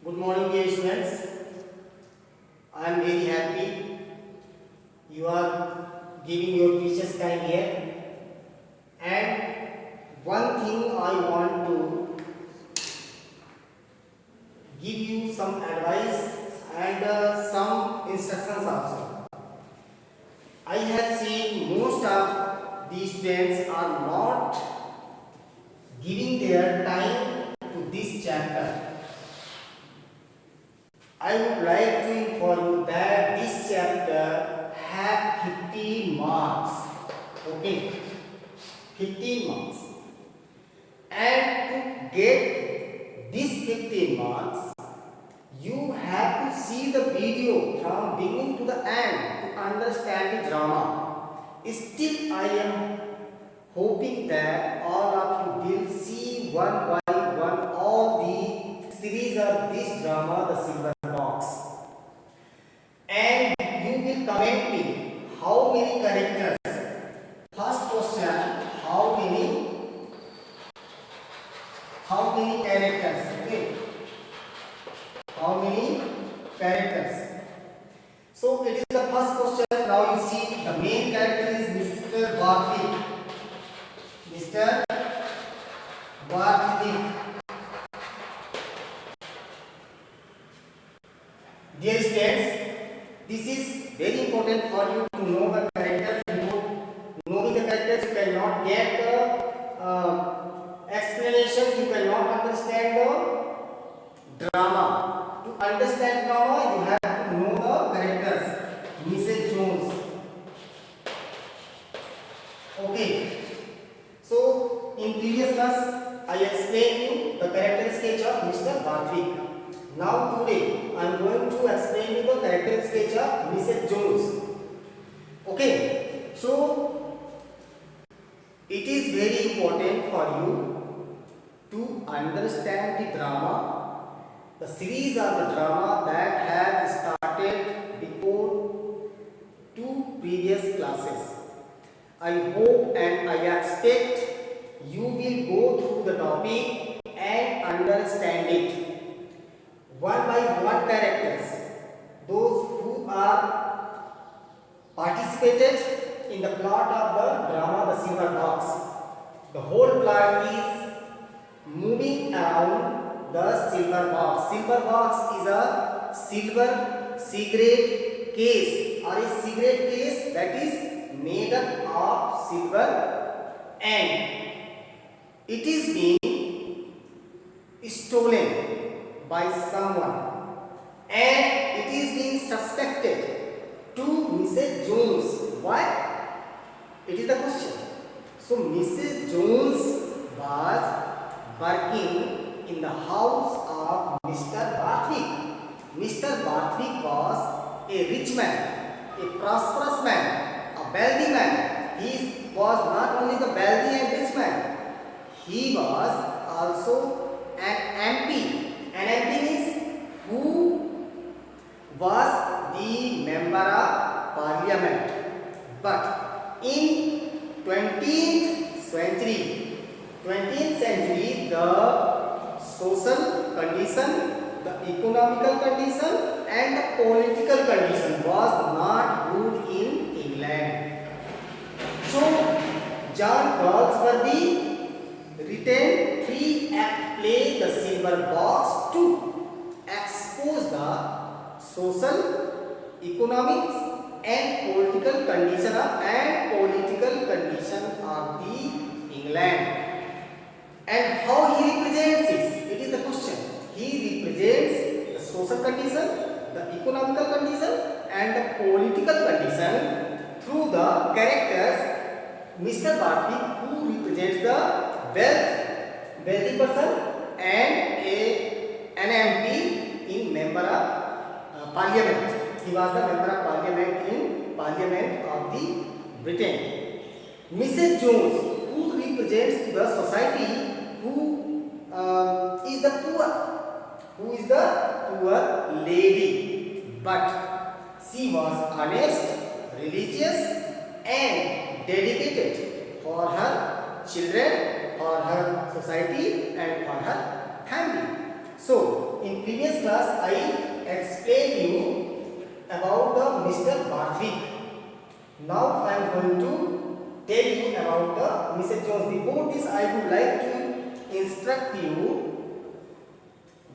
Good morning, dear students. I am very happy you are giving your precious time here. And one thing I want to give you some advice and some instructions also. I have seen most of these students are not giving their time to this chapter. I would like to inform you that this chapter have 15 marks. Okay, 15 marks. And to get these 15 marks, you have to see the video from beginning to the end to understand the drama. Still, I am hoping that all of you will see one by one all the series of this drama, The Silver Box. And you will comment me how many characters. First question, how many characters? Okay. How many characters? So it is the first question. Now you see the main character is Mr. Bartley. Mr. Bartley. Dear students, this is very important for you to know the characters. Knowing the characters, you cannot get the explanation. You cannot understand the drama. To understand drama, you have to know the characters. Mrs. Jones. Okay. So in previous class, I explained you the character sketch of Mr. Bartley. Now today I am going to explain you the character sketch of Mrs. Jones. Okay, so it is very important for you to understand the drama, the series of the drama that have started before two previous classes. I hope and I expect you will go through the topic and understand it. One by one characters, those who are participated in the plot of the drama The Silver Box. The whole plot is moving around the silver box. Silver box is a silver cigarette case or a cigarette case that is made up of silver, and it is being stolen by someone, and it is being suspected to Mrs. Jones. Why? It is the question. So Mrs. Jones was working in the house of Mr. Bartley. Mr. Bartley was a rich man, a prosperous man, a wealthy man. He was not only the wealthy and rich man, he was also an MP. An MP means who was the member of parliament. But in 20th century, the social condition, the economical condition and the political condition was not good in England. So John Galsworthy written 3-act play The Silver Box to expose the social, economics and political condition of the England. And how he represents it? It is the question. He represents the social condition, the economical condition and the political condition through the characters Mr. Bartley, who represents the wealthy person, and an MP in member of parliament. He was the member of parliament in parliament of the Britain. Mrs. Jones, who represents the society, who is the poor lady, but she was honest, religious and dedicated for her children, for her society and for her family. So in previous class I explained you about the Mr. Barthwick. Now I am going to tell you about the Mrs. Jones. Before this I would like to instruct you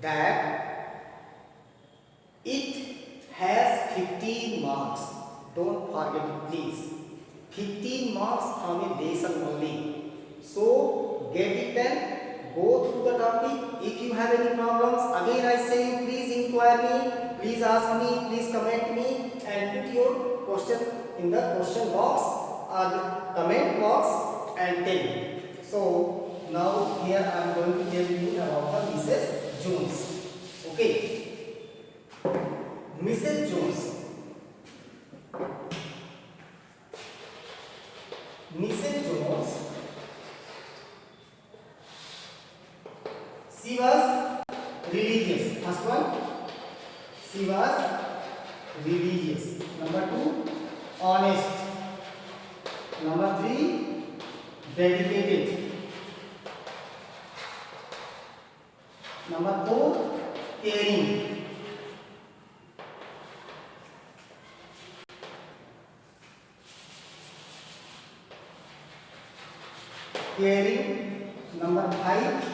that it has 15 marks. Don't forget it, please. 15 marks from a lesson only. So get it then. Go through the topic. If you have any problems, again I say please inquire me, please ask me, please comment me, and put your question in the question box or the comment box and tell me. So now here I am going to tell you about the Mrs. Jones. Okay, Mrs. Jones. Mrs. Jones, she was religious. First one, she was religious. Number 2, honest. Number 3, dedicated. Number 4, caring. Caring. Number 5,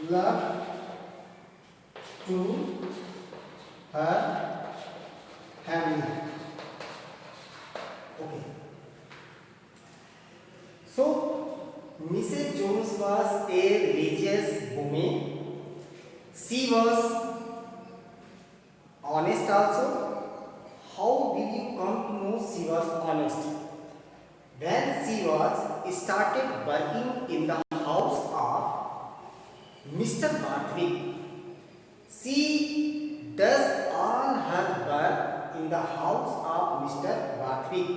love to her family. Okay. So Mrs. Jones was a religious woman. She was honest also. How did you come to know she was honest? When she was started working in the house of Mr. Barthwick, she does all her work in the house of Mr. Barthwick,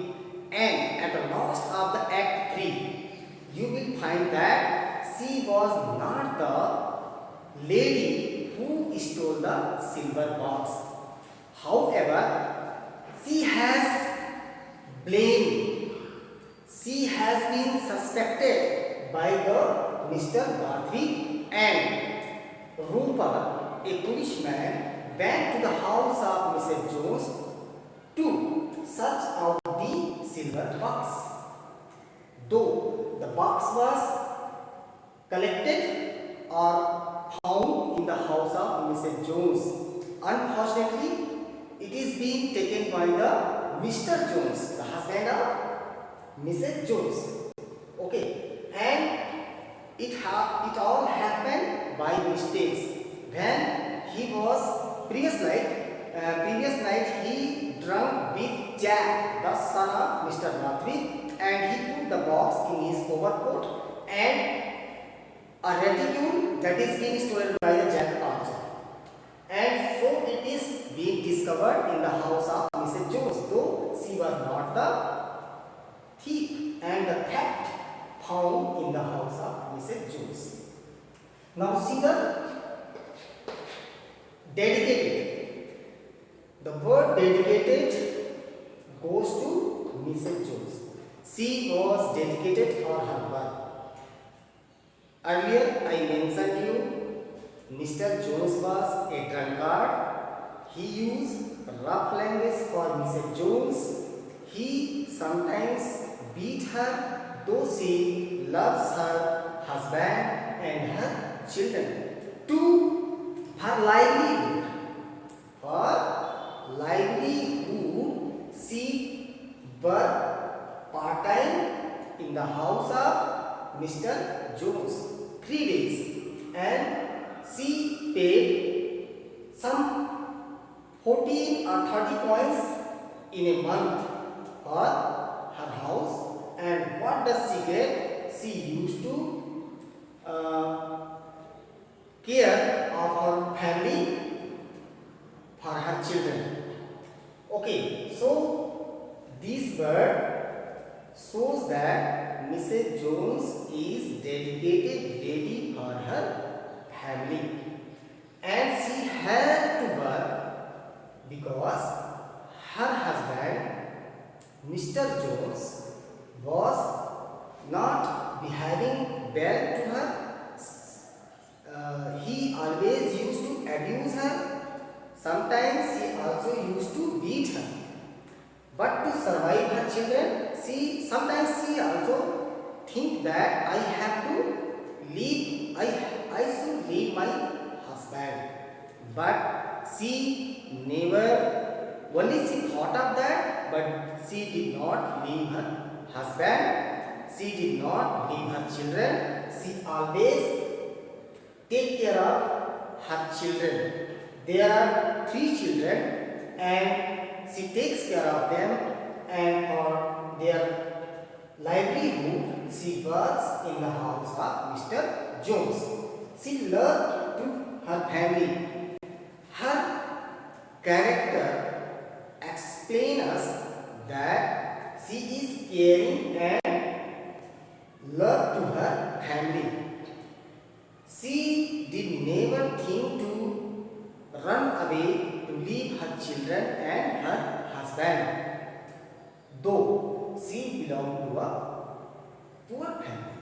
and at the last of the Act 3, you will find that she was not the lady who stole the silver box. However, she has blamed. She has been suspected by the Mr. Barthwick, and Rupert, a policeman, went to the house of Mrs. Jones to search out the silver box. Though the box was collected or found in the house of Mrs. Jones, unfortunately, it is being taken by the Mr. Jones, the husband of Mrs. Jones. Okay, and it all happened by mistakes. When he was previous night he drunk with Jack, the son of Mr. Barthwick, and he put the box in his overcoat, and a reticule that is being stolen by the Jack also. And so it is being discovered in the house of Mrs. Jones, though she was not the thief, and the theft found in the house of Mrs. Jones. Now see the dedicated. The word dedicated goes to Mrs. Jones. She was dedicated for her work. Earlier I mentioned you, Mr. Jones was a drunkard. He used rough language for Mrs. Jones. He sometimes beat her, though she loves her husband and her children. To her livelihood, she worked part-time in the house of Mr. Jones 3 days, and she paid some 14 or 30 coins in a month for her house. And what does she get? She used to care of her family, for her children. Okay, so this word shows that Mrs. Jones is dedicated lady for her family, and she had to work because her husband Mr. Jones was not behaving well to her. He always used to abuse her. Sometimes he also used to beat her. But to survive her children, sometimes she also think that I have to leave, I should leave my husband. But she never, only she thought of that, but she did not leave her husband. She did not leave her children. She always take care of her children. There are 3 children and she takes care of them, and for their livelihood she works in the house of Mr. Jones. She loved to her family. Her character explains us that she is caring and love to her family. She did never think to run away to leave her children and her husband, though she belonged to a poor family.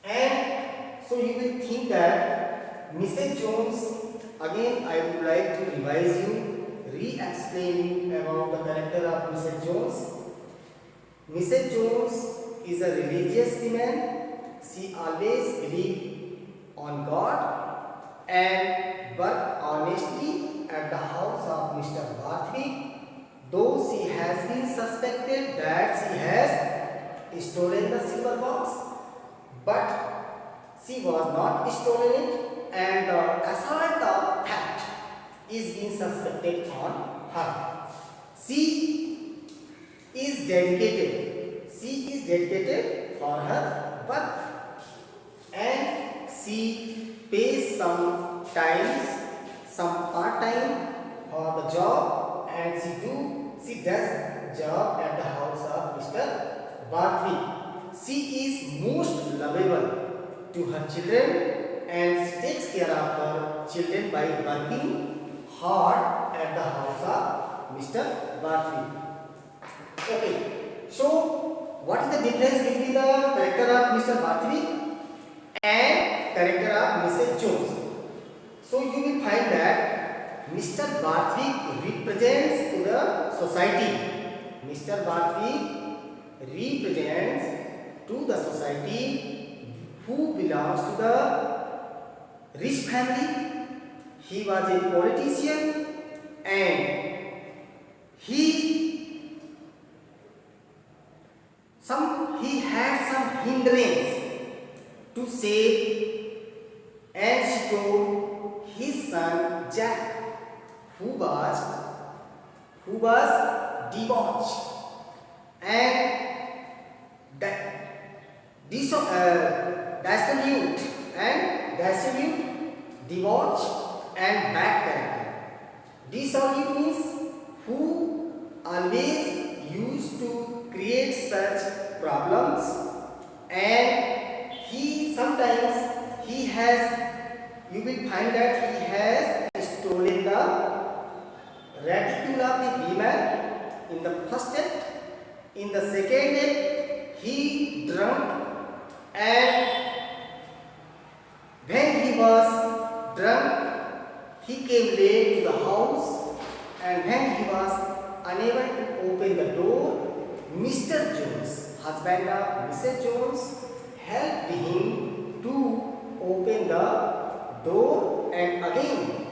And so you will think that Mrs. Jones, again I would like to revise you, re-explain you about the character of Mrs. Jones. Mrs. Jones is a religious woman. She always believed on God and worked honestly at the house of Mr. Barthwick, though she has been suspected that she has stolen the silver box, but she was not stolen it, and the assault of theft is being suspected on her. She is dedicated. She is dedicated for her work, and she pays sometimes some part-time for the job, and she does job at the house of Mr. Barthwick. She is most lovable to her children, and she takes care of her children by working hard at the house of Mr. Barthwick. Okay, so what is the difference between the character of Mr. Barthwick and character of Mrs. Jones? So you will find that Mr. Barthwick represents to the society. Mr. Barthwick represents to the society who belongs to the rich family. He was a politician, and he had some hindrance to save, and she told his son Jack, who was debauched and dissolute, debauched and bad character. Dissolute means who always used to create such problems, and you will find that he has stolen the reticule of the women in the first act. In the second act, he drunk, and when he was drunk, he came late to the house, and when he was unable to open the door, Mr. Jones, husband of Mrs. Jones, helped him to open the door, and again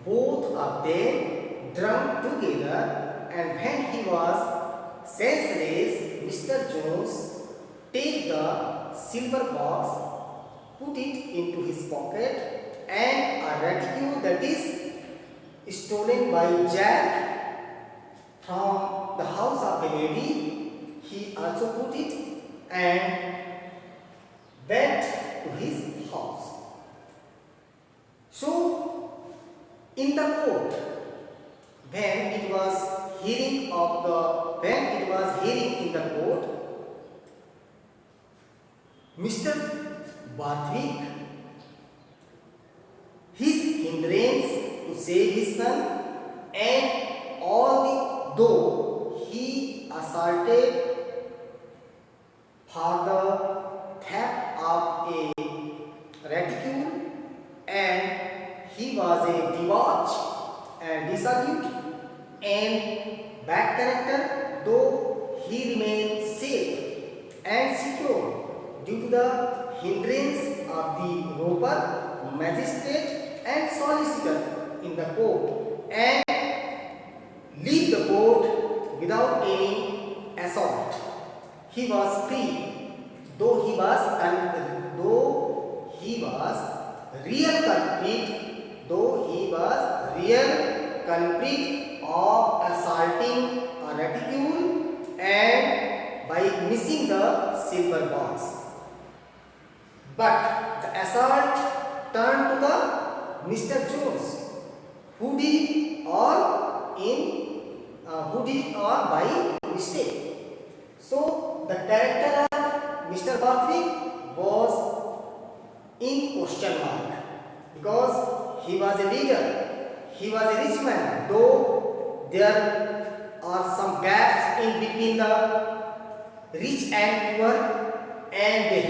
both of them drunk together, and when he was senseless, Mr. Jones take the silver box, put it into his pocket, and a reticule that is stolen by Jack from the house of a lady, he also put it and went to his house. So, in the court, when it was hearing in the court, Mr. Barthwick, his hindrance to save his son, and though he assaulted for the theft of a reticule, and he was a debauched and dissolute and bad character, though he remained safe and secure due to the hindrance of the robber, magistrate and solicitor in the court, and leave the court without any assault. He was free, though he was real culprit, of assaulting a reticule and by missing the silver box. But the assault turned to the Mr. Jones, who did it all by mistake. So the character of Mr. Borthwick was in question mark because he was a leader, he was a rich man, though there are some gaps in between the rich and poor, and they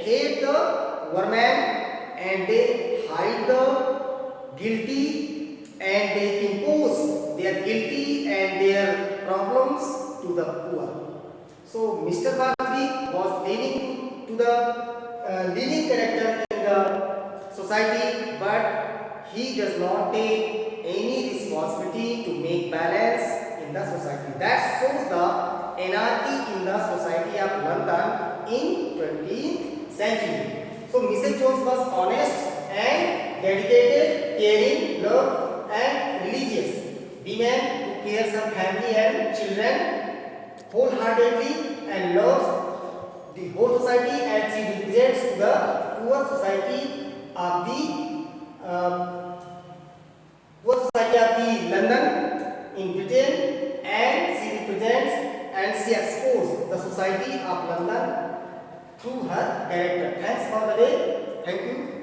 hate the poor man, and they hide the guilty, and they impose their guilty and their problems to the poor. So Mr. Barnaby was leading character in the society, but he does not take any responsibility to make balance in the society. That shows the anarchy in the society of London in 20th century. So Mr. Jones was honest and dedicated, caring, loved and religious. The man who cares for family and children wholeheartedly and loves the whole society, and she represents the poor society of the London in Britain, and she represents and she exposes the society of London through her character. Thanks for the day. Thank you.